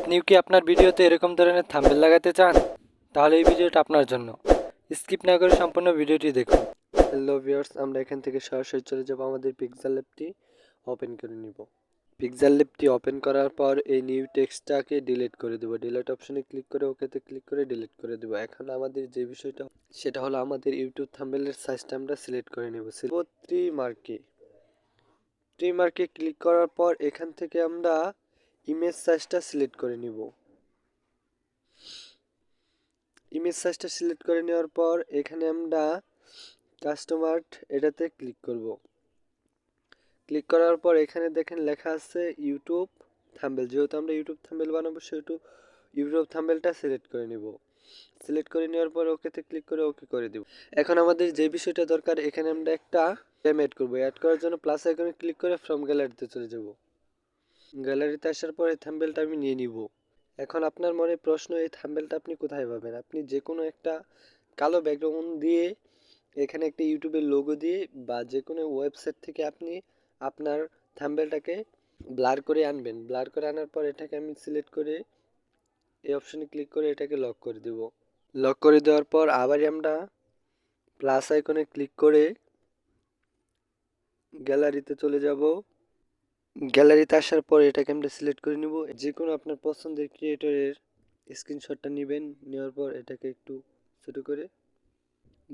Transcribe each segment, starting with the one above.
আপনিও কি আপনার ভিডিওতে এরকম ধরনের থাম্বনেল লাগাতে চান? তাহলে এই ভিডিওটা আপনার জন্য। স্কিপ না করে সম্পূর্ণ ভিডিওটি দেখুন। হ্যালো ভিউয়ার্স, আমরা এখান থেকে সরাসরি চলে যাব আমাদের পিক্সেল ল্যাবটি ওপেন করে নিব। পিক্সেল ল্যাবটি ওপেন করার পর এই নিউ টেক্সটটাকে ডিলিট করে দেব। ডিলিট অপশনে ক্লিক করে ওকেতে ক্লিক করে ডিলিট করে দেব। এখন আমাদের যে বিষয়টা সেটা হলো আমাদের ইউটিউব থাম্বনেলের সাইজটা আমরা সিলেক্ট করে নেব। ট্রি মার্কে ক্লিক করার পর এখান থেকে আমরা ইমেজ সাইজটা সিলেক্ট করে নিব। ইমেজ সাইজটা সিলেক্ট করে নেওয়ার পর এখানে আমরা কাস্টম আর্ট এটাতে ক্লিক করব। ক্লিক করার পর এখানে দেখেন লেখা আছে ইউটিউব থাম্বনেল। যেহেতু আমরা ইউটিউব থাম্বনেল বানাবো সেহেতু ইউটিউব থাম্বনেলটা সিলেক্ট করে নিব। সিলেক্ট করে নেওয়ার পর ওকেতে ক্লিক করে ওকে করে দিব। এখন আমাদের যে বিষয়টা দরকার, এখানে আমরা একটা ফ্রেম অ্যাড করব। অ্যাড করার জন্য প্লাস আইকনে ক্লিক করে ফ্রম গ্যালারিতে চলে যাব। গ্যালারিতে আসার পর এই থাম্বনেলটা আমি নিয়ে নিব। এখন আপনার মনে প্রশ্ন, এই থাম্বনেলটা আপনি কোথায় পাবেন? আপনি যে কোনো একটা কালো ব্যাকগ্রাউন্ড দিয়ে এখানে একটা ইউটিউবের লোগো দিয়ে বা যে কোনো ওয়েবসাইট থেকে আপনি আপনার থাম্বনেলটাকে ব্লার করে আনবেন। ব্লার করে আনার পর এটাকে আমি সিলেক্ট করে এই অপশনে ক্লিক করে এটাকে লক করে দেব। লক করে দেওয়ার পর আবারই আমরা প্লাস আইকনে ক্লিক করে গ্যালারিতে চলে যাব। গ্যালারিতে আসার পর এটাকে আমরা সিলেক্ট করে নিব। যে কোনো আপনার পছন্দের ক্রিয়েটরের স্ক্রিনশটটা নেবেন। নেওয়ার পর এটাকে একটু ছোট করে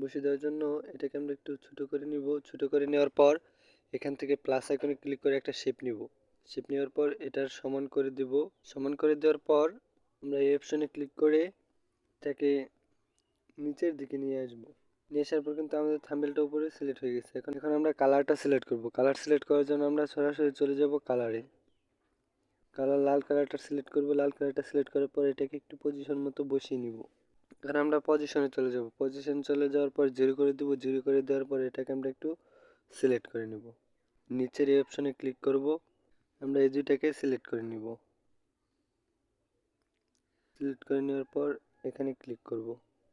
বসিয়ে দেওয়ার জন্য এটাকে আমরা একটু ছোট করে নিব। ছোট করে নেওয়ার পর এখান থেকে প্লাস আইকনে ক্লিক করে একটা শেপ নিব। শেপ নেওয়ার পর এটার সমান করে দেব। সমান করে দেওয়ার পর আমরা এই অপশনে ক্লিক করে এটাকে নিচের দিকে নিয়ে আসবো। নিয়ে আসার পর কিন্তু আমাদের থাম্বনেলটা উপরে সিলেক্ট হয়ে গেছে। এখন আমরা কালারটা সিলেক্ট করব। কালার সিলেক্ট করার জন্য আমরা সরাসরি চলে যাব কালারে। লাল কালারটা সিলেক্ট করব। লাল কালারটা সিলেক্ট করার পর এটাকে একটু পজিশন মতো বসিয়ে নিব। এখানে আমরা পজিশনে চলে যাব। পজিশন চলে যাওয়ার পর জিরো করে দেব। জিরো করে দেওয়ার পর এটাকে আমরা একটু সিলেক্ট করে নেব। নিচের এই অপশনে ক্লিক করব। আমরা এই দুইটাকে সিলেক্ট করে নিব। সিলেক্ট করে নেওয়ার পর এখানে ক্লিক করব।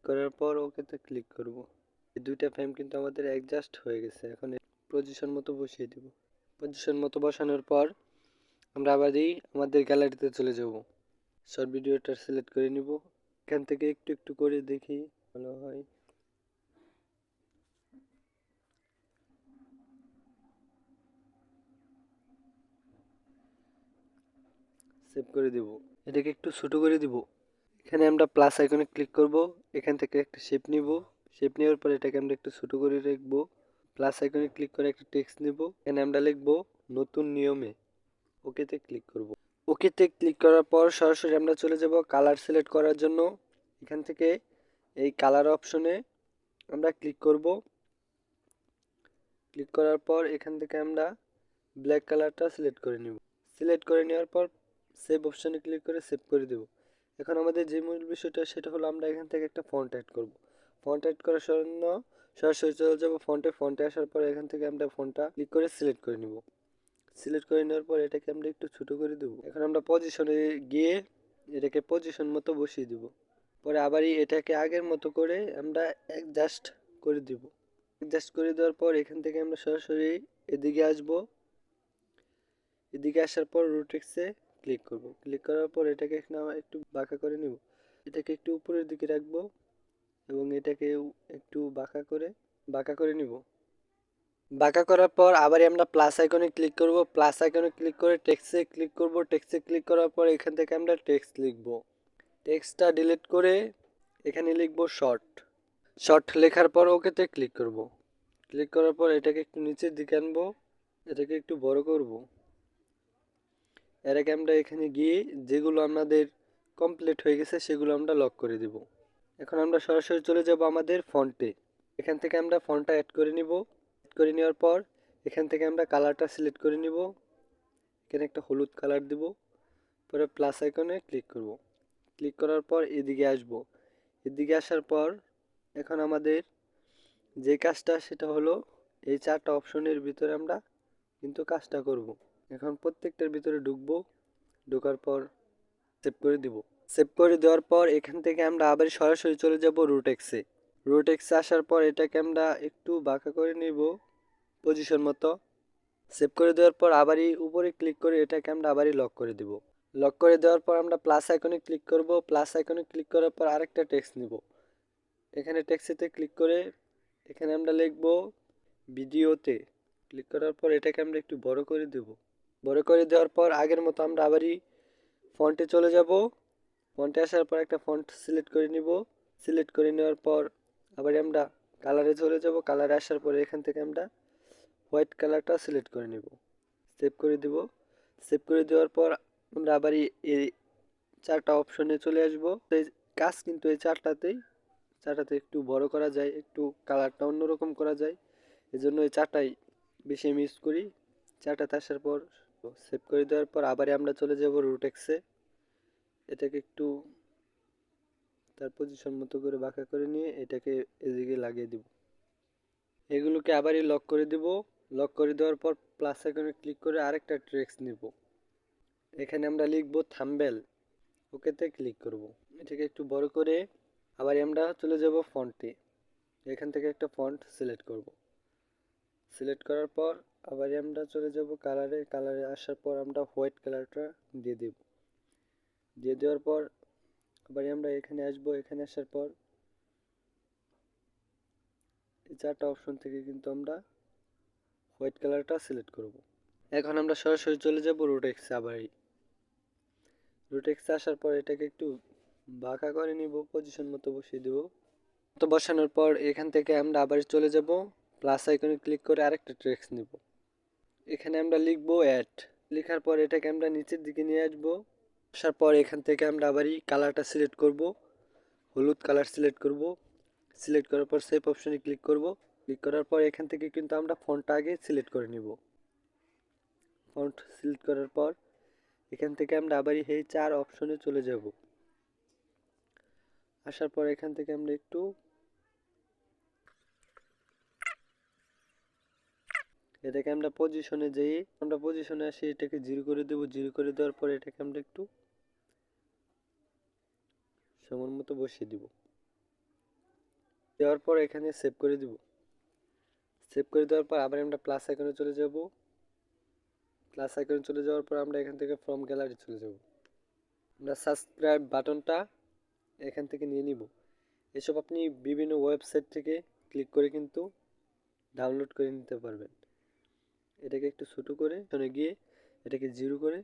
করার পর ওকেতে ক্লিক করব। এই দুইটা ফ্রেম কিন্তু আমাদের অ্যাডজাস্ট হয়ে গেছে। এখন পজিশন মতো বসিয়ে দেব। পজিশন মতো বসানোর পর আমরা আবারই আমাদের গ্যালারিতে চলে যাব। শর্ট ভিডিওটা সিলেক্ট করে নিব। এখান থেকে একটু একটু করে দেখি ভালো হয়। সেভ করে দেব। এটাকে একটু ছোট করে দিব। এখানে আমরা প্লাস আইকনে ক্লিক করব। এখান থেকে একটা শেপ নিব। শেপ নেওয়ার পর এটাকে আমরা একটু ছোট করে রাখবো। প্লাস আইকনে ক্লিক করে একটা টেক্সট নিব। এখানে আমরা লিখব নতুন নিয়মে। ওকেতে ক্লিক করব। ওকেতে ক্লিক করার পর সরাসরি আমরা চলে যাব কালার সিলেক্ট করার জন্য। এখান থেকে এই কালার অপশনে আমরা ক্লিক করব। ক্লিক করার পর এখান থেকে আমরা ব্ল্যাক কালারটা সিলেক্ট করে নিব। সিলেক্ট করে নেওয়ার পর সেভ অপশনে ক্লিক করে সেভ করে দেব। এখন আমাদের যে মূল বিষয়টা সেটা হলো আমরা এখান থেকে একটা ফন্ট অ্যাড করব। ফন্ট অ্যাড করার জন্য সরাসরি চলে যাব ফন্টে আসার পর এখান থেকে আমরা ফন্টটা ক্লিক করে সিলেক্ট করে নিব। সিলেক্ট করে নেওয়ার পর এটাকে আমরা একটু ছোট করে দেব। এখন আমরা পজিশনে গিয়ে এটাকে পজিশন মতো বসিয়ে দেব। পরে আবারই এটাকে আগের মতো করে আমরা অ্যাডজাস্ট করে দেব। অ্যাডজাস্ট করে দেওয়ার পর এখান থেকে আমরা সরাসরি এদিকে আসব। এদিকে আসার পর রোটেক্সে ক্লিক করব। ক্লিক করার পর এটাকে একটু বাঁকা করে নেব। এটাকে একটু উপরের দিকে রাখবো এবং এটাকে একটু বাঁকা করে নিব। বাঁকা করার পর আবারই আমরা প্লাস আইকনে ক্লিক করব। প্লাস আইকনে ক্লিক করে টেক্সটে ক্লিক করব। টেক্সটে ক্লিক করার পর এখান থেকে আমরা টেক্সট লিখব। টেক্সটটা ডিলিট করে এখানে লিখব শর্ট। শর্ট লেখার পর ওকেতে ক্লিক করব। ক্লিক করার পর এটাকে একটু নিচের দিকে আনবো। এটাকে একটু বড় করব। এর আগে আমরা এখানে গিয়ে যেগুলো আমাদের কমপ্লিট হয়ে গেছে সেগুলো আমরা লক করে দিব। এখন আমরা সরাসরি চলে যাব আমাদের ফন্টে। এখান থেকে আমরা ফন্টটা অ্যাড করে নিব। অ্যাড করে নেওয়ার পর এখান থেকে আমরা কালারটা সিলেক্ট করে নিব। এখানে একটা হলুদ কালার দিব। পরে প্লাস আইকনে ক্লিক করব। ক্লিক করার পর এদিকে আসব। এদিকে আসার পর এখন আমাদের যে কাজটা সেটা হলো এই চারটা অপশনের ভিতরে আমরা কিন্তু কাজটা করব। এখন প্রত্যেকটার ভিতরে ঢুকবো। ঢোকার পর সেভ করে দিব। সেভ করে দেওয়ার পর এখান থেকে আমরা আবার সরাসরি চলে যাব রুটেক্সে। রুটেক্সে আসার পর এটাকে আমরা একটু বাঁকা করে নিব পজিশন মতো। সেভ করে দেওয়ার পর আবারই উপরে ক্লিক করে এটাকে আমরা আবারই লক করে দিব। লক করে দেওয়ার পর আমরা প্লাস আইকনে ক্লিক করব। প্লাস আইকনে ক্লিক করার পর আরেকটা টেক্সট নিব। এখানে টেক্সটেতে ক্লিক করে এখানে আমরা লিখব ভিডিওতে। ক্লিক করার পর এটাকে আমরা একটু বড় করে দেব। বড় করে দেওয়ার পর আগের মতো আমরা আবারই ফন্টে চলে যাব। ফন্টে আসার পর একটা ফন্ট সিলেক্ট করে নিব। সিলেক্ট করে নেওয়ার পর আবার আমরা কালারে চলে যাব। কালারে আসার পরে এখান থেকে আমরা হোয়াইট কালারটা সিলেক্ট করে নেব। সেভ করে দেব। সেভ করে দেওয়ার পর আমরা আবার এই চারটা অপশনে চলে আসব। এই কাজ কিন্তু এই চারটাতে একটু বড় করা যায়, একটু কালারটা অন্যরকম করা যায়, এজন্য এই চারটাই বেশি আমি ইউজ করি। চারটাতে আসার পর সেভ করে দেওয়ার পর আবার আমরা চলে যাব রুটেক্সে। এটাকে একটু তার পজিশন মতো করে বাঁকা করে নিয়ে এটাকে এদিকে লাগিয়ে দিব। এগুলোকে আবারই লক করে দিব। লক করে দেওয়ার পর প্লাস আইকনে ক্লিক করে আরেকটা টেক্সট নিব। এখানে আমরা লিখব থাম্বনেল। ওকেতে ক্লিক করব। এটাকে একটু বড় করে আবার আমরা চলে যাব ফন্টে। এখান থেকে একটা ফন্ট সিলেক্ট করব। সিলেক্ট করার পর আবার আমরা চলে যাব কালারে। কালারে আসার পর আমরা হোয়াইট কালারটা দিয়ে দেব। দিয়ে দেওয়ার পর আবার আমরা এখানে আসব। এখানে আসার পর এই চারটা অপশন থেকে কিন্তু আমরা হোয়াইট কালারটা সিলেক্ট করব। এখন আমরা সরাসরি চলে যাব রুটেক্সে। আবারই রুটেক্সে আসার পর এটাকে একটু বাঁকা করে নিব, পজিশন মতো বসিয়ে দেব। তো বসানোর পর এখান থেকে আমরা আবার চলে যাব প্লাস আইকনে ক্লিক করে আরেকটা টেক্সট নিব। এখানে আমরা লিখব অ্যাড। লেখার পর এটাকে আমরা নিচের দিকে নিয়ে আসব। আসার পর এখান থেকে আমরা আবারই কালারটা সিলেক্ট করব, হলুদ কালার সিলেক্ট করব। সিলেক্ট করার পর সেভ অপশনে ক্লিক করব। ক্লিক করার পর এখান থেকে কিন্তু আমরা ফন্টটা আগে সিলেক্ট করে নিব। ফন্ট সিলেক্ট করার পর এখান থেকে আমরা আবারই এই চার অপশনে চলে যাব। আসার পর এখান থেকে আমরা একটু এটাকে আমরা পজিশনে যেয়ে আমরা পজিশনে আসি, এটাকে জিরো করে দেব। জিরো করে দেওয়ার পর এটাকে আমরা একটু সমান মতো বসিয়ে দিব। দেওয়ার পর এখানে সেভ করে দিব। সেভ করে দেওয়ার পর আবার আমরা প্লাস আইকনে চলে যাব। প্লাস আইকনে চলে যাওয়ার পর আমরা এখান থেকে ফ্রম গ্যালারি চলে যাব। আমরা সাবস্ক্রাইব বাটনটা এখান থেকে নিয়ে নিব। এসব আপনি বিভিন্ন ওয়েবসাইট থেকে ক্লিক করে কিন্তু ডাউনলোড করে নিতে পারবেন। এটাকে একটু ছোট করে এখানে গিয়ে এটাকে জিরো করে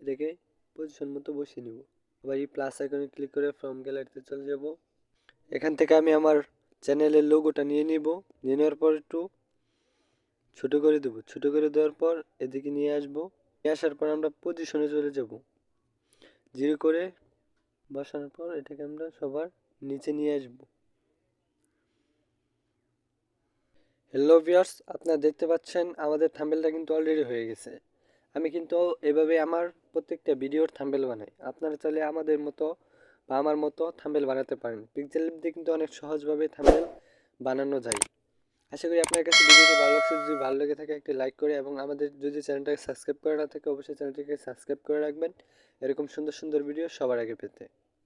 এটাকে পজিশন মতো বসিয়ে নিব। আবার এই প্লাস আইকনে ক্লিক করে ফ্রম গ্যালারিতে চলে যাব। এখান থেকে আমি আমার চ্যানেলের লোগোটা নিয়ে নিব। নিয়ে নেওয়ার পর একটু ছোট করে দেব। ছোট করে দেওয়ার পর এদিকে নিয়ে আসব। নিয়ে আসার পর আমরা পজিশনে চলে যাব। জিরো করে বসানোর পর এটাকে আমরা সবার নিচে নিয়ে আসব। হ্যালো ভিউয়ার্স, আপনারা দেখতে পাচ্ছেন আমাদের থাম্বনেলটা কিন্তু অলরেডি হয়ে গেছে। আমি কিন্তু এভাবে আমার প্রত্যেকটা ভিডিওর থাম্বনেল বানাই। আপনারা চাইলে আমাদের মতো বা আমার মতো থাম্বনেল বানাতে পারেন। পিক্সেল ল্যাব দিয়ে কিন্তু অনেক সহজভাবে থাম্বনেল বানানো যায়। আশা করি আপনার কাছে ভিডিওটি ভালো লাগছে। যদি ভালো লেগে থাকে একটি লাইক করে এবং আমাদের যদি চ্যানেলটাকে সাবস্ক্রাইব করে না থাকে অবশ্যই চ্যানেলটিকে সাবস্ক্রাইব করে রাখবেন এরকম সুন্দর সুন্দর ভিডিও সবার আগে পেতে।